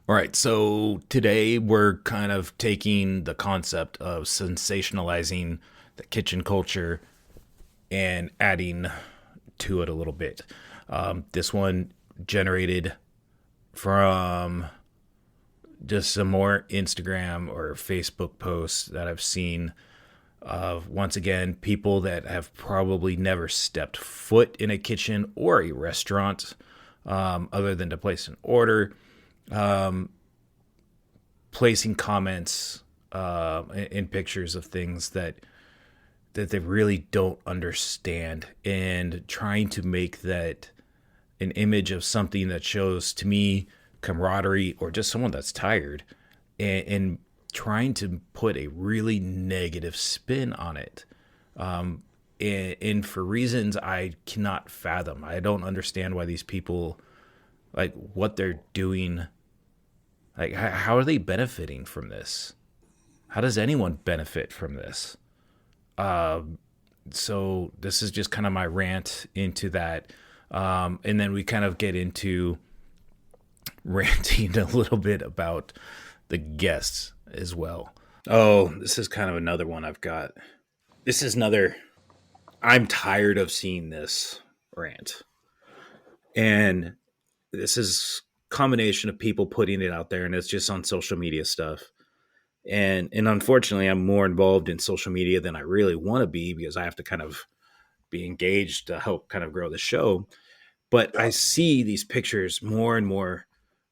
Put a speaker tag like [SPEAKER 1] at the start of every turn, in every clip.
[SPEAKER 1] All right, so today we're kind of taking the concept of sensationalizing the kitchen culture and adding to it a little bit. This one generated from just some more Instagram or Facebook posts that I've seen of, once again, people that have probably never stepped foot in a kitchen or a restaurant, other than to place an order, placing comments in pictures of things that they really don't understand, and trying to make that an image of something that shows, to me, camaraderie or just someone that's tired, and trying to put a really negative spin on it. And for reasons I cannot fathom. I don't understand why these people, like, what they're doing. Like, how are they benefiting from this? How does anyone benefit from this? So this is just kind of my rant into that. And then we kind of get into ranting a little bit about the guests as well. Oh, this is kind of another one I've got. This is another. I'm tired of seeing this rant. And this is combination of people putting it out there, and it's just on social media stuff. And unfortunately, I'm more involved in social media than I really want to be, because I have to kind of be engaged to help kind of grow the show. But I see these pictures more and more.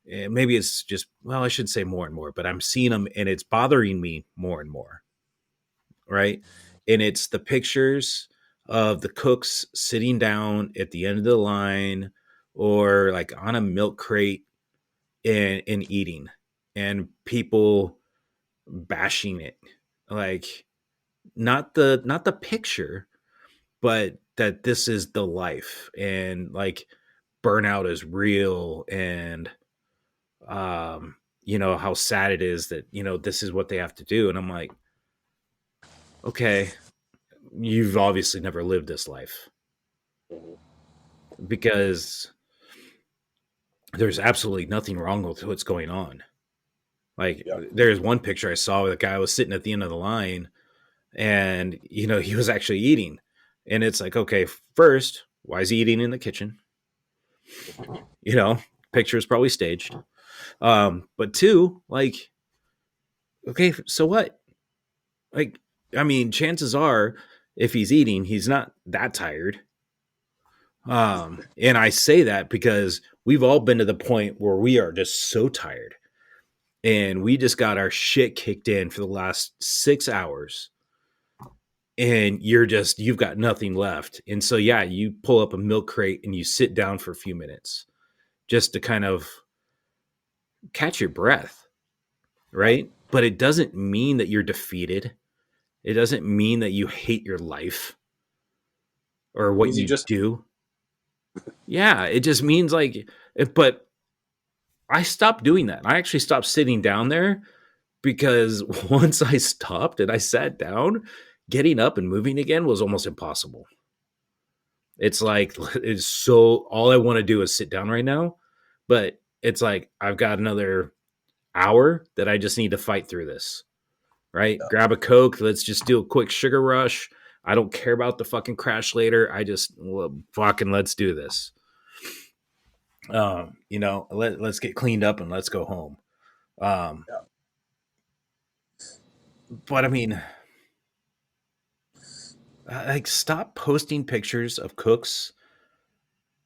[SPEAKER 1] Maybe it's just, well, I should say more and more, but I'm seeing them and it's bothering me more and more. Right. And it's the pictures of the cooks sitting down at the end of the line, or like on a milk crate, and eating, and people bashing it. Like, not the picture, but that this is the life, and like burnout is real, and how sad it is that this is what they have to do. And I'm like, okay, you've obviously never lived this life,
[SPEAKER 2] Mhm.
[SPEAKER 1] because there's absolutely nothing wrong with what's going on. Like,
[SPEAKER 2] Yeah.
[SPEAKER 1] there's one picture I saw where the guy was sitting at the end of the line, and he was actually eating. And it's like, okay, first, why is he eating in the kitchen? you know Picture is probably staged. But two, like, okay, so what? Like, I mean, chances are, if he's eating, he's not that tired. And I say that because we've all been to the point where we are just so tired, and we just got our shit kicked in for the last 6 hours, and you've got nothing left. And so, yeah, you pull up a milk crate and you sit down for a few minutes just to kind of catch your breath, right? But it doesn't mean that you're defeated. It doesn't mean that you hate your life or what
[SPEAKER 2] Means you
[SPEAKER 1] you
[SPEAKER 2] just
[SPEAKER 1] do. Yeah, it just means, like, but I stopped doing that. I actually stopped sitting down there, because once I stopped and I sat down, getting up and moving again was almost impossible. It's like, it's so, all I want to do is sit down right now. But it's like, I've got another hour that I just need to fight through this, right? Grab a Coke. Let's just do a quick sugar rush. I don't care about the fucking crash later. I just, well, fucking, let's do this. Let's get cleaned up and let's go home. Um,
[SPEAKER 2] yeah.
[SPEAKER 1] but I mean, like, stop posting pictures of cooks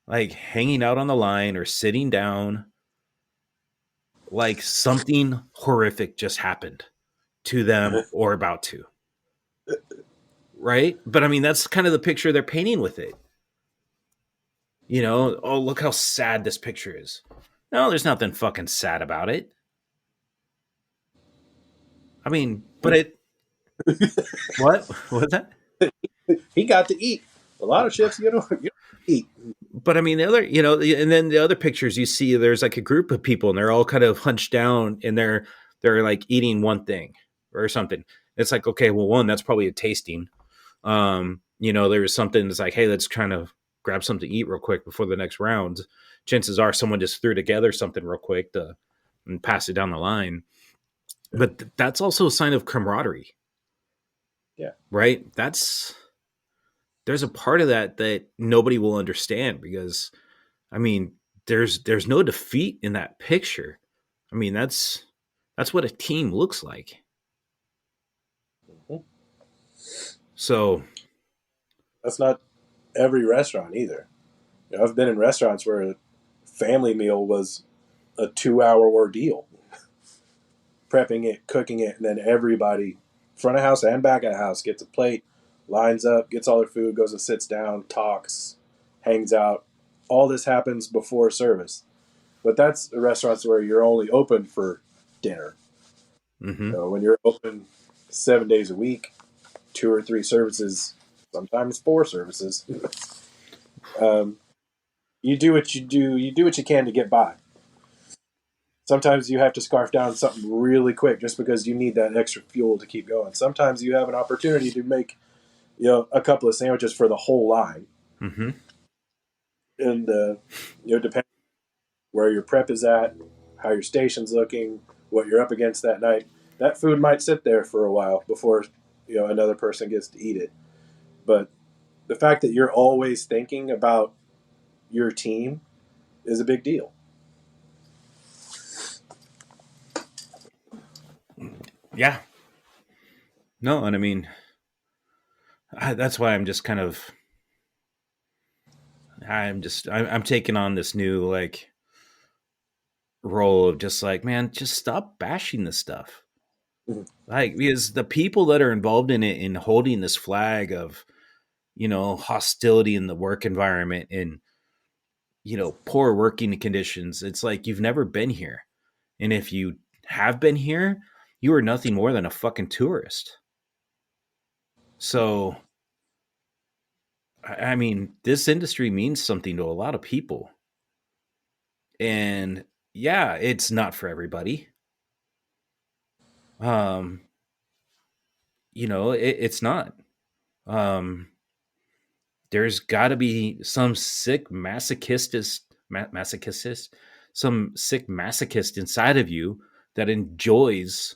[SPEAKER 1] like hanging out on the line or sitting down, like something horrific just happened to them or about to, right? But I mean, that's kind of the picture they're painting with it. Oh, look how sad this picture is. No, there's nothing fucking sad about it. I mean, but it, what? What's that?
[SPEAKER 2] He got to eat. A lot of chefs, you don't eat.
[SPEAKER 1] But I mean, the other, and then the other pictures you see, there's like a group of people and they're all kind of hunched down, and they're like eating one thing or something. It's like, okay, well, one, that's probably a tasting. There was something that's like, hey, let's kind of grab something to eat real quick before the next round. Chances are someone just threw together something real quick to and pass it down the line. But that's also a sign of camaraderie.
[SPEAKER 2] Yeah.
[SPEAKER 1] Right? There's a part of that that nobody will understand because I mean, there's no defeat in that picture. I mean, that's what a team looks like.
[SPEAKER 2] Mhm.
[SPEAKER 1] So,
[SPEAKER 2] That's not every restaurant either. I've been in restaurants where a family meal was a 2 hour ordeal, prepping it, cooking it, and then everybody, front of house and back of the house, gets a plate, lines up, gets all their food, goes and sits down, talks, hangs out. All this happens before service. But that's restaurants where you're only open for dinner.
[SPEAKER 1] mm-hmm.
[SPEAKER 2] When you're open 7 days a week, 2 or 3 services, sometimes 4 services, um, you do what you do. You do what you can to get by. Sometimes you have to scarf down something really quick just because you need that extra fuel to keep going. Sometimes you have an opportunity to make a couple of sandwiches for the whole line,
[SPEAKER 1] Mm-hmm.
[SPEAKER 2] and depending where your prep is at, how your station's looking, what you're up against that night, that food might sit there for a while before another person gets to eat it. But the fact that you're always thinking about your team is a big deal.
[SPEAKER 1] Yeah. No, and I mean, that's why I'm just kind of I'm taking on this new like role of just like, man, just stop bashing this stuff.
[SPEAKER 2] Mhm.
[SPEAKER 1] Like, because the people that are involved in it and holding this flag of, hostility in the work environment and, poor working conditions, it's like you've never been here. And if you have been here, you are nothing more than a fucking tourist. So, I mean, this industry means something to a lot of people. And yeah, it's not for everybody. Um, it's not. Um, there's got to be some sick masochist, some sick masochist inside of you that enjoys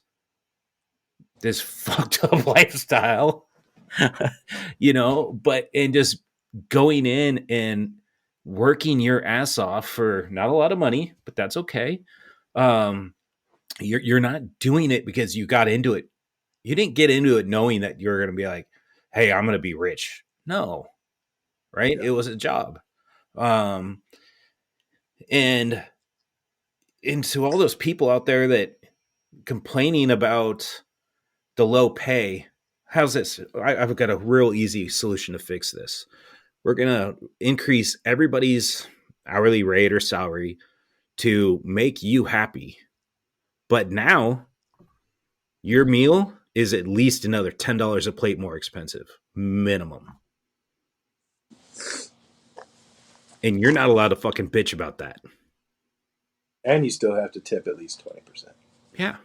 [SPEAKER 1] this fucked up lifestyle, but and just going in and working your ass off for not a lot of money, but that's okay. Um, you're not doing it because you got into it. You didn't get into it knowing that you're going to be like, hey, I'm going to be rich. No, right?
[SPEAKER 2] Yeah.
[SPEAKER 1] It was a job. Um, and to all those people out there that complaining about the low pay, how's this? I've got a real easy solution to fix this. We're going to increase everybody's hourly rate or salary to make you happy. But now your meal is at least another $10 a plate more expensive, minimum. And you're not allowed to fucking bitch about that.
[SPEAKER 2] And you still have to tip at least 20%.
[SPEAKER 1] Yeah.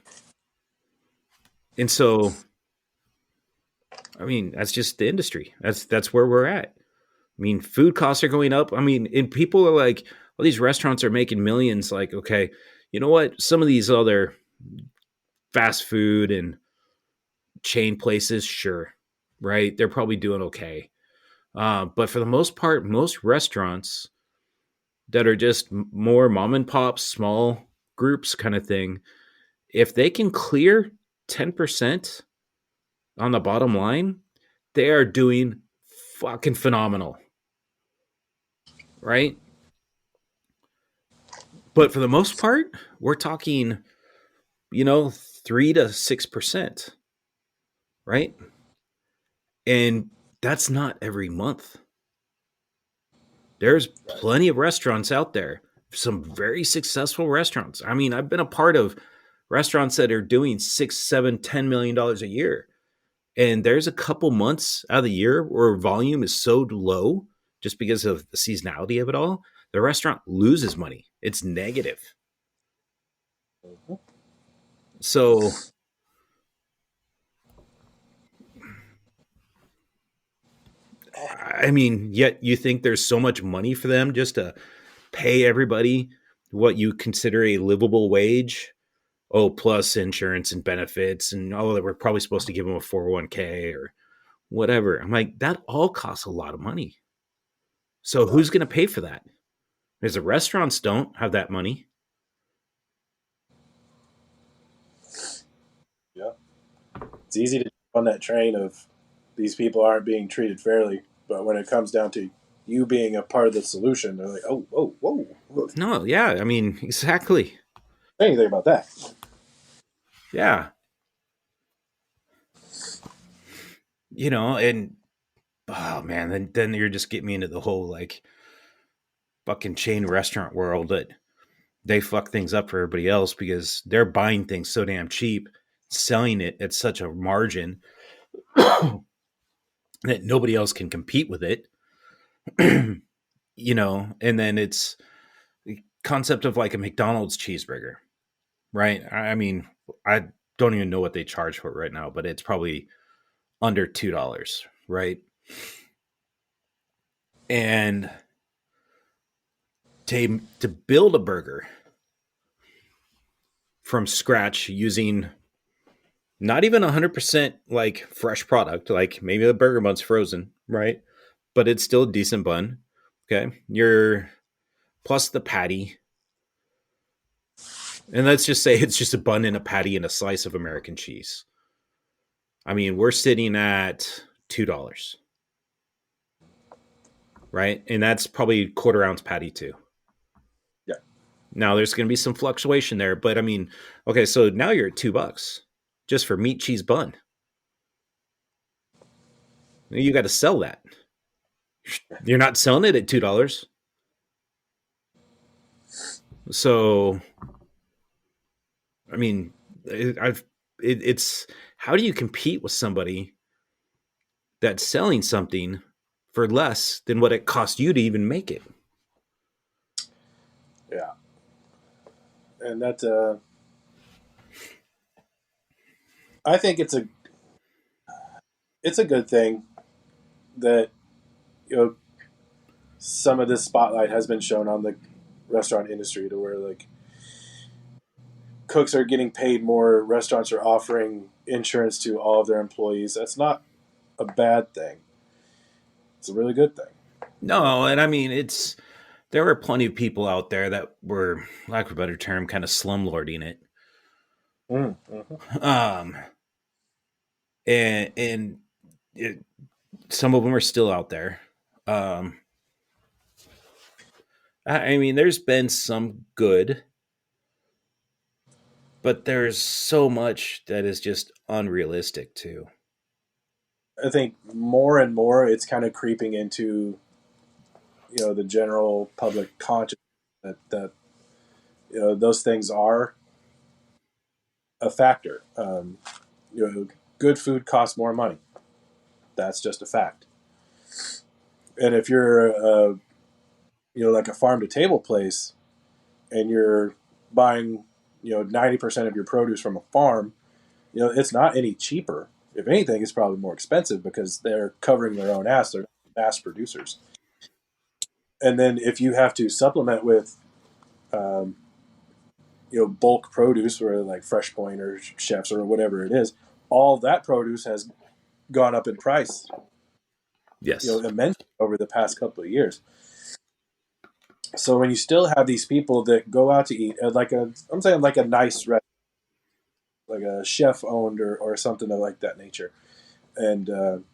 [SPEAKER 1] And so, I mean, that's just the industry. That's where we're at. I mean, food costs are going up. I mean, and people are like, well, these restaurants are making millions. Like, okay, you know what? Some of these other fast food and chain places, sure, right? They're probably doing okay. But for the most part, most restaurants that are just more mom and pop, small groups kind of thing, if they can clear 10% on the bottom line, they are doing fucking phenomenal, right? But for the most part, we're talking, 3 to 6%, right? And that's not every month. There's
[SPEAKER 2] Right.
[SPEAKER 1] plenty of restaurants out there, some very successful restaurants. I mean, I've been a part of restaurants that are doing 6, 7, $10 million a year. And there's a couple months out of the year where volume is so low just because of the seasonality of it all. The restaurant loses money. It's negative.
[SPEAKER 2] Mhm.
[SPEAKER 1] So, I mean, yet you think there's so much money for them just to pay everybody what you consider a livable wage oh, plus insurance and benefits, and oh, we're probably supposed to give them a 401k or whatever. I'm like, that all costs a lot of money. So
[SPEAKER 2] Yeah.
[SPEAKER 1] who's going to pay for that? Because the restaurants don't have that money.
[SPEAKER 2] Yeah. It's easy to jump on that train of these people aren't being treated fairly, but when it comes down to you being a part of the solution, they're like, oh, whoa, whoa, whoa.
[SPEAKER 1] No, yeah, I mean, exactly.
[SPEAKER 2] Say anything about that.
[SPEAKER 1] Yeah. And oh man, then you're just getting me into the whole like fucking chain restaurant world that they fuck things up for everybody else because they're buying things so damn cheap, selling it at such a margin that nobody else can compete with it. And then it's the concept of like a McDonald's cheeseburger, right? I mean, I don't even know what they charge for it right now, but it's probably under $2, right? And to build a burger from scratch using not even 100% like fresh product, like maybe the burger bun's frozen, right? But it's still a decent bun. Okay. You're plus the patty. And let's just say it's just a bun and a patty and a slice of American cheese. I mean, we're sitting at $2, right? And that's probably quarter ounce patty too.
[SPEAKER 2] Yeah.
[SPEAKER 1] Now there's going to be some fluctuation there, but I mean, okay, so now you're at $2 just for meat cheese bun. You got to sell that. You're not selling it at $2. So, I mean, it's how do you compete with somebody that's selling something for less than what it cost you to even make it?
[SPEAKER 2] Yeah. And that, I think it's a good thing that, you know, some of this spotlight has been shown on the restaurant industry to where like cooks are getting paid more, restaurants are offering insurance to all of their employees. That's not a bad thing. It's a really good thing.
[SPEAKER 1] No, and I mean there were plenty of people out there that were, lack of a better term, kind of slumlording it.
[SPEAKER 2] Mm-hmm.
[SPEAKER 1] Um, and it, some of them are still out there. Um, I mean, there's been some good, but there's so much that is just unrealistic too.
[SPEAKER 2] I think more and more it's kind of creeping into, you know, the general public consciousness that you know those things are a factor. You know, good food costs more money. That's just a fact. And if you're you know, like a farm to table place and you're buying, you know, 90% of your produce from a farm, you know, it's not any cheaper. If anything, it's probably more expensive because they're covering their own ass. They're mass producers. And then if you have to supplement with, um, you know, bulk produce or like Fresh Point or Chefs or whatever it is, all that produce has gone up in price, you know,
[SPEAKER 1] Yes.
[SPEAKER 2] immensely over the past couple of years. So when you still have these people that go out to eat at like I'm saying like a nice restaurant, like a chef owned or something of like that nature, and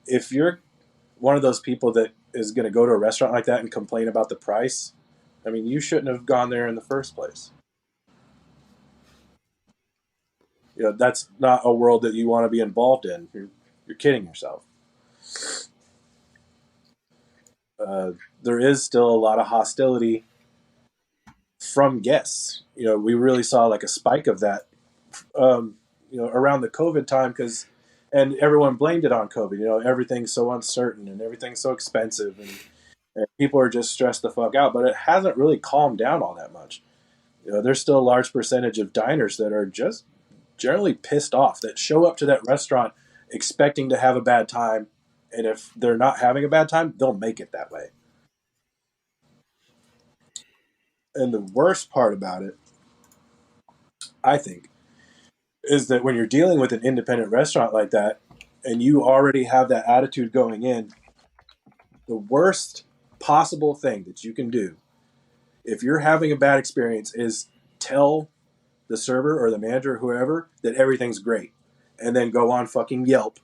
[SPEAKER 2] if you're one of those people that is going to go to a restaurant like that and complain about the price, I mean, you shouldn't have gone there in the first place. You know, that's not a world that you want to be involved in. You're kidding yourself. There is still a lot of hostility from guests. You know, we really saw like a spike of that, you know, around the COVID time and everyone blamed it on COVID. You know, everything's so uncertain and everything's so expensive, and people are just stressed the fuck out. But it hasn't really calmed down all that much. You know, there's still a large percentage of diners that are just generally pissed off that show up to that restaurant expecting to have a bad time, and if they're not having a bad time, they'll make it that way. And the worst part about it I think, is that when you're dealing with an independent restaurant like that, and you already have that attitude going in, the worst possible thing that you can do if you're having a bad experience is tell the server or the manager or whoever that everything's great, and then go on fucking Yelp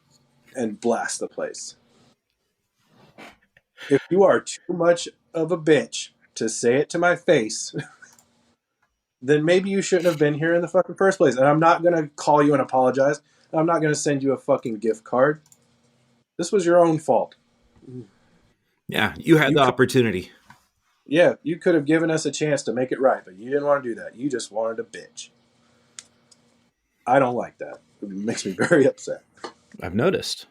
[SPEAKER 2] and blast the place. If you are too much of a bitch to say it to my face, then maybe you shouldn't have been here in the fucking first place. And I'm not gonna call you and apologize. I'm not gonna send you a fucking gift card. This was your own fault.
[SPEAKER 1] Yeah, you had
[SPEAKER 2] You
[SPEAKER 1] the
[SPEAKER 2] could,
[SPEAKER 1] opportunity.
[SPEAKER 2] yeah, you could have given us a chance to make it right, but you didn't want to do that. You just wanted to bitch. I don't like that. It makes me very upset.
[SPEAKER 1] I've noticed.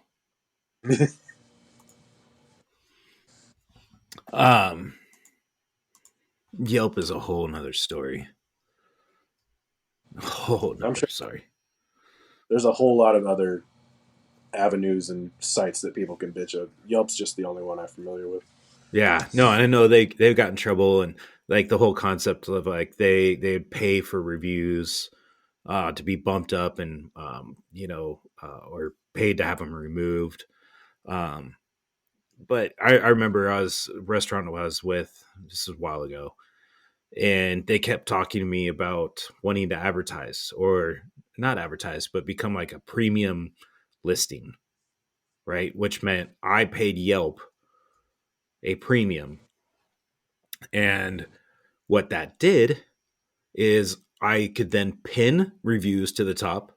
[SPEAKER 1] Um, Yelp is a whole nother story. A whole
[SPEAKER 2] I'm
[SPEAKER 1] nother
[SPEAKER 2] sure
[SPEAKER 1] story.
[SPEAKER 2] there's a whole lot of other avenues and sites that people can bitch at. Yelp's just the only one I'm familiar with.
[SPEAKER 1] Yeah, no, and I know they've got in trouble, and like the whole concept of like they pay for reviews to be bumped up, and or paid to have them removed. Um, but I remember I was a restaurant I was with, this is a while ago, and they kept talking to me about wanting to advertise, or not advertise, but become like a premium listing, right? Which meant I paid Yelp a premium, and what that did is I could then pin reviews to the top.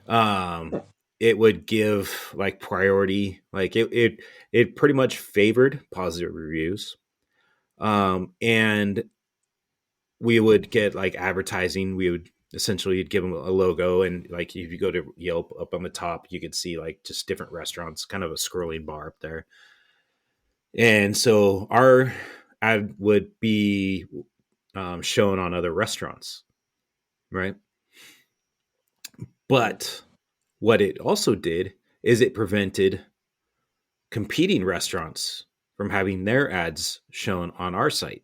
[SPEAKER 1] Um, it would give like priority, like it pretty much favored positive reviews. And we would get like advertising. We would essentially you'd give them a logo, and like if you go to Yelp, up on the top, you could see like just different restaurants, kind of a scrolling bar up there. And so our ad would be shown on other restaurants, right? But what it also did is it prevented competing restaurants from having their ads shown on our site,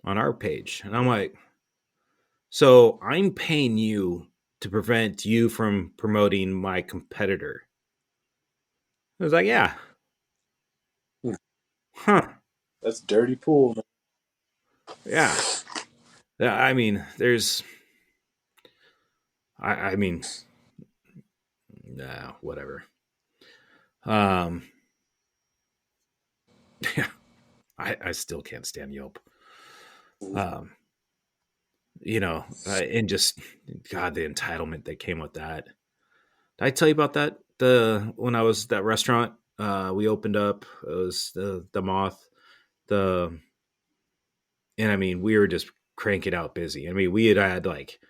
[SPEAKER 1] on our page. And I'm like, so I'm paying you to prevent you from promoting my competitor. I was like, yeah, huh,
[SPEAKER 2] That's dirty pool.
[SPEAKER 1] yeah. Yeah, I mean, there's, I mean, nah, whatever. Um, yeah, I still can't stand Yelp. Um, and just God, the entitlement that came with that. Did I tell you about that? The when I was at that restaurant, we opened up. It was the moth. The and I mean we were just cranking out busy. I mean we had like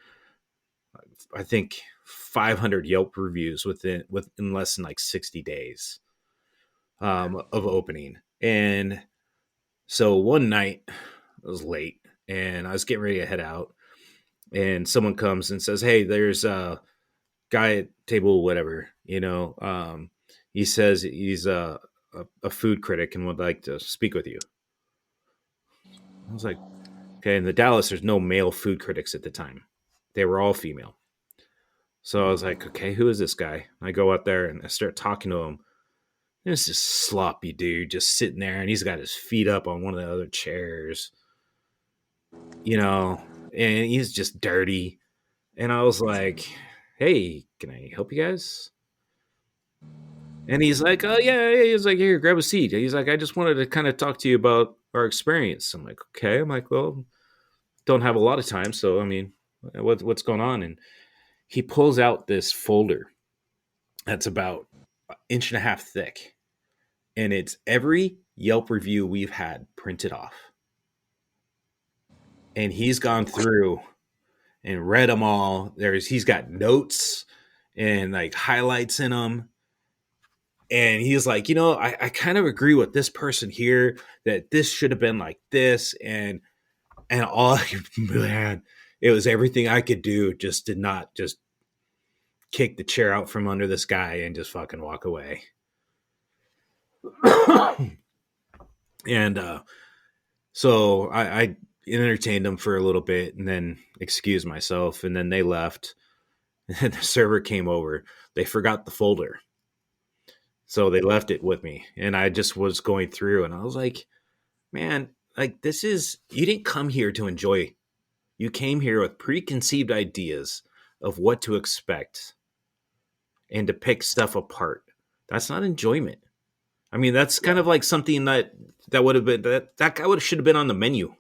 [SPEAKER 1] I think 500 Yelp reviews within less than like 60 days of opening. And so one night it was late, and I was getting ready to head out, and someone comes and says, "Hey, there's a guy at table whatever, he says he's a food critic and would like to speak with you." I was like, okay. In the Dallas, there's no male food critics at the time; they were all female. So I was like, okay, who is this guy? I go out there and I start talking to him. This is sloppy dude just sitting there, and he's got his feet up on one of the other chairs, you know, and he's just dirty. And I was like, hey, can I help you guys? And he's like, oh, yeah, yeah. He's like, here, grab a seat. He's like, I just wanted to kind of talk to you about our experience. I'm like, okay. I'm like, well, don't have a lot of time. So, I mean, what's going on? And he pulls out this folder that's about an inch and a half thick. And it's every Yelp review we've had printed off. And he's gone through and read them all. He's got notes and like highlights in them. And he's like, I kind of agree with this person here that this should have been like this, and all man, it was everything I could do just to not just kick the chair out from under this guy and just fucking walk away. And so I entertained them for a little bit and then excused myself. And then they left. And the server came over. They forgot the folder. So they left it with me. And I just was going through and I was like, man, like this is, you didn't come here to enjoy. You came here with preconceived ideas of what to expect and to pick stuff apart. That's not enjoyment. I mean, that's kind of like something that would have been that guy should have been on the menu,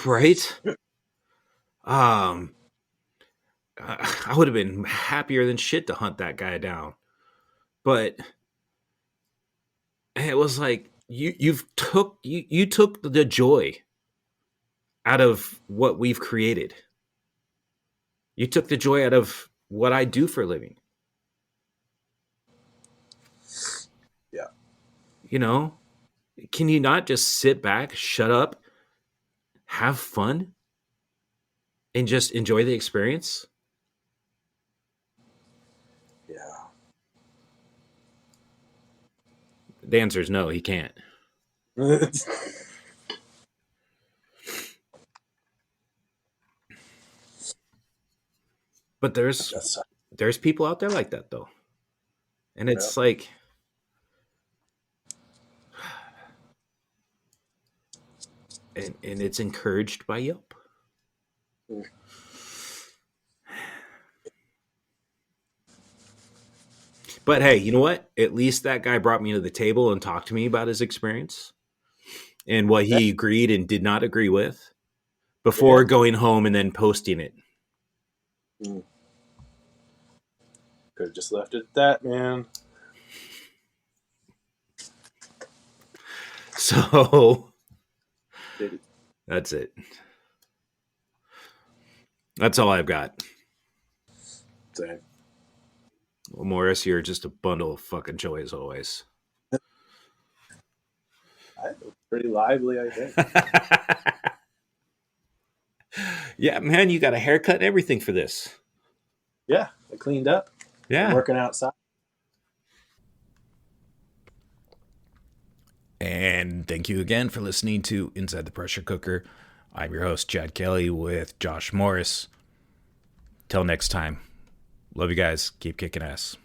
[SPEAKER 1] right? Um, I would have been happier than shit to hunt that guy down, but it was like you took the joy out of what we've created. You took the joy out of what I do for a living.
[SPEAKER 2] Yeah.
[SPEAKER 1] You know, can you not just sit back, shut up, have fun, and just enjoy the experience?
[SPEAKER 2] Yeah.
[SPEAKER 1] The answer is no, he can't. But there's people out there like that though. And
[SPEAKER 2] Yeah.
[SPEAKER 1] it's like and it's encouraged by Yelp. But hey, you know what? At least that guy brought me to the table and talked to me about his experience and what he agreed and did not agree with
[SPEAKER 2] Yeah.
[SPEAKER 1] before going home and then posting it.
[SPEAKER 2] Could have just left it at that, man.
[SPEAKER 1] So
[SPEAKER 2] Did he?
[SPEAKER 1] that's it. That's all I've got.
[SPEAKER 2] Same.
[SPEAKER 1] Well, Morris, you're just a bundle of fucking joy as always.
[SPEAKER 2] Pretty lively, I think.
[SPEAKER 1] Yeah, man, you got a haircut and everything for this.
[SPEAKER 2] Yeah, I cleaned up. I'm
[SPEAKER 1] Yeah.
[SPEAKER 2] working outside.
[SPEAKER 1] And thank you again for listening to Inside the Pressure Cooker. I'm your host, Chad Kelly, with Josh Morris. Till next time. Love you guys. Keep kicking ass.